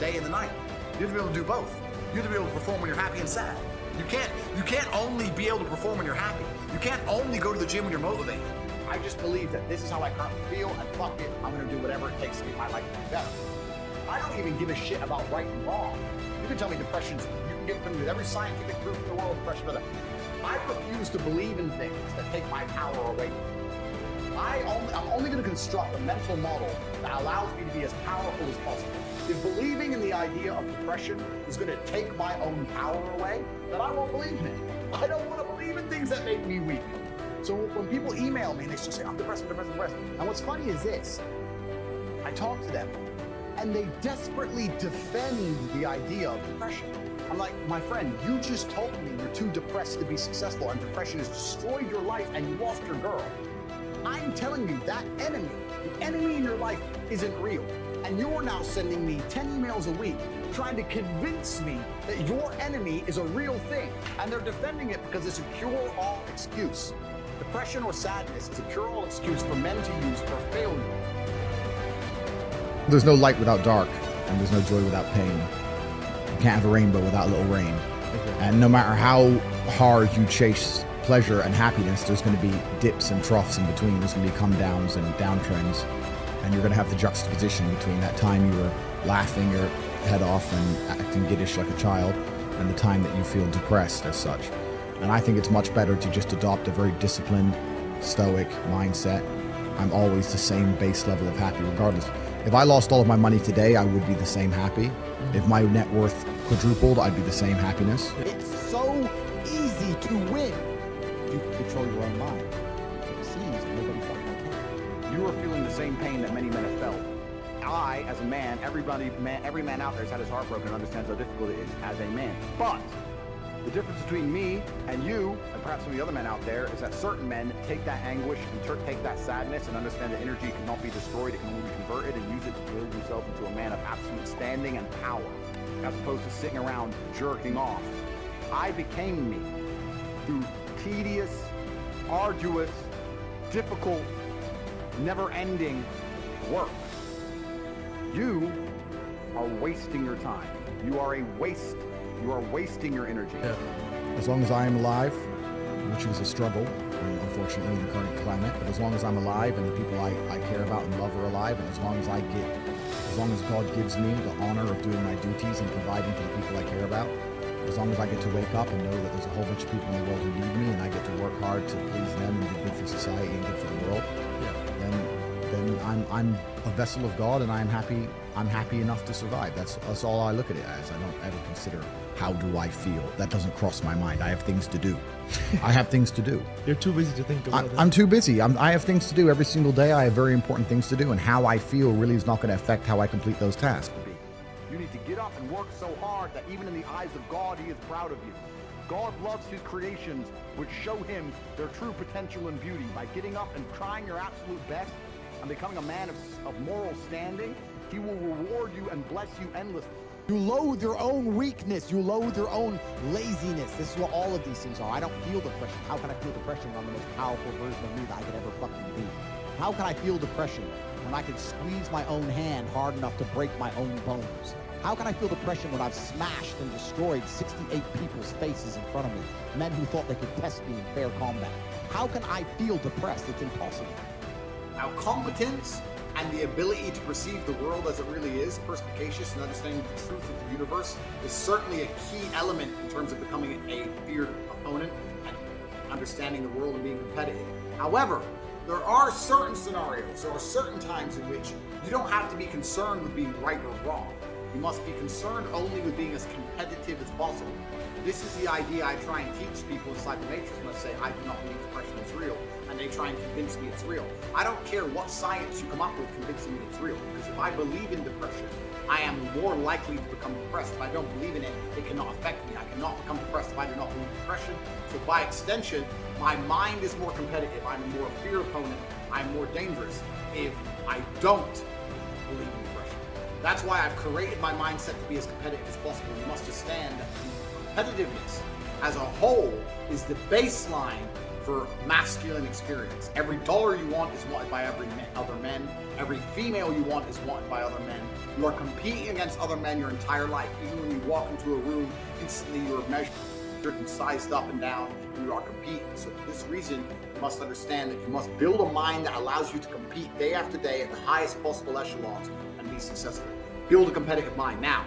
day and the night. You have to be able to do both. You have to be able to perform when you're happy and sad. You can't only be able to perform when you're happy. You can't only go to the gym when you're motivated. I just believe that this is how I currently feel, and fuck it, I'm gonna do whatever it takes to get my life to be better. I don't even give a shit about right and wrong. You can tell me depression's, you can give them with every scientific proof in the world, depression, but I refuse to believe in things that take my power away from me. I'm only gonna construct a mental model that allows me to be as powerful as possible. If believing in the idea of depression is gonna take my own power away, then I won't believe in it. I don't wanna believe in things that make me weak. So when people email me and they just say, I'm depressed, I'm depressed, I'm depressed. And what's funny is this, I talk to them and they desperately defend the idea of depression. I'm like, my friend, you just told me you're too depressed to be successful and depression has destroyed your life and you lost your girl. I'm telling you that enemy, the enemy in your life isn't real. And you're now sending me 10 emails a week trying to convince me that your enemy is a real thing. And they're defending it because it's a cure-all excuse. Depression or sadness is a cure-all excuse for men to use for failure. There's no light without dark, and there's no joy without pain. You can't have a rainbow without a little rain. And no matter how hard you chase pleasure and happiness, there's going to be dips and troughs in between. There's going to be come downs and downtrends. And you're going to have the juxtaposition between that time you were laughing your head off and acting giddish like a child and the time that you feel depressed as such. And I think it's much better to just adopt a very disciplined, stoic mindset. I'm always the same base level of happy regardless. If I lost all of my money today, I would be the same happy. If my net worth quadrupled, I'd be the same happiness. It's so easy to win. You can control your own mind. It seems nobody fucking can. You are feeling the same pain that many men have felt. I, as a man, every man out there has had his heart broken and understands how difficult it is as a man. But the difference between me and you, and perhaps some of the other men out there, is that certain men take that anguish and take that sadness and understand that energy cannot be destroyed, it can only be converted, and use it to build himself into a man of absolute standing and power, as opposed to sitting around jerking off. I became me through tedious, arduous, difficult, never-ending work. You are wasting your time. You are a waste. You are wasting your energy. Yeah. As long as I am alive, which is a struggle, unfortunately, in the current climate, but as long as I'm alive and the people I care about and love are alive, and as long as God gives me the honor of doing my duties and providing for the people I care about, as long as I get to wake up and know that there's a whole bunch of people in the world who need me and I get to work hard to please them and do good for society and good for the world, then I'm a vessel of God and I'm happy enough to survive. That's all I look at it as. I don't ever consider how do I feel. That doesn't cross my mind. I have things to do. I have things to do. You're too busy to think about that. I'm too busy. I have things to do every single day. I have very important things to do, and how I feel really is not going to affect how I complete those tasks. You need to get up and work so hard that even in the eyes of God, he is proud of you. God loves his creations, which show him their true potential and beauty. By getting up and trying your absolute best and becoming a man of moral standing, he will reward you and bless you endlessly. You loathe your own weakness. You loathe your own laziness. This is what all of these things are. I don't feel depression. How can I feel depression when I'm the most powerful version of me that I could ever fucking be? How can I feel depression when I can squeeze my own hand hard enough to break my own bones? How can I feel depression when I've smashed and destroyed 68 people's faces in front of me, men who thought they could test me in fair combat? How can I feel depressed? It's impossible. Now, competence and the ability to perceive the world as it really is, perspicacious and understanding the truth of the universe, is certainly a key element in terms of becoming a feared opponent and understanding the world and being competitive. However, there are certain scenarios, there are certain times in which you don't have to be concerned with being right or wrong. You must be concerned only with being as competitive as possible. This is the idea I try and teach people inside the Matrix when I say I do not believe depression is real, and they try and convince me it's real. I don't care what science you come up with convincing me it's real, because if I believe in depression, I am more likely to become depressed. If I don't believe in it, it cannot affect me. I cannot become depressed if I do not believe in depression. So by extension, my mind is more competitive. I'm a more fear opponent. I'm more dangerous if I don't believe in depression. That's why I've created my mindset to be as competitive as possible. You must understand that competitiveness as a whole is the baseline for masculine experience. Every dollar you want is wanted by other men. Every female you want is wanted by other men. You are competing against other men your entire life. Even when you walk into a room, instantly you're measured and sized up and down, and you are competing. So for this reason, you must understand that you must build a mind that allows you to compete day after day at the highest possible echelons and be successful. Build a competitive mind. Now,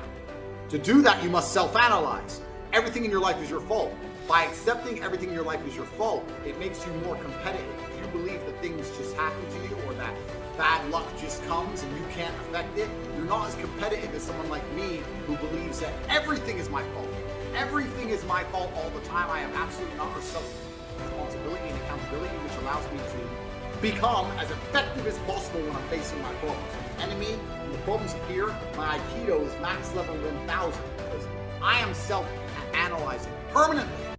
to do that, you must self-analyze. Everything in your life is your fault. By accepting everything in your life is your fault, it makes you more competitive. If you believe that things just happen to you or that bad luck just comes and you can't affect it, you're not as competitive as someone like me who believes that everything is my fault. Everything is my fault all the time. I am absolutely not responsibility and accountability, which allows me to become as effective as possible when I'm facing my problems. Enemy, when the problems appear, my Aikido is max level 1000 because I am self-analyzing permanently.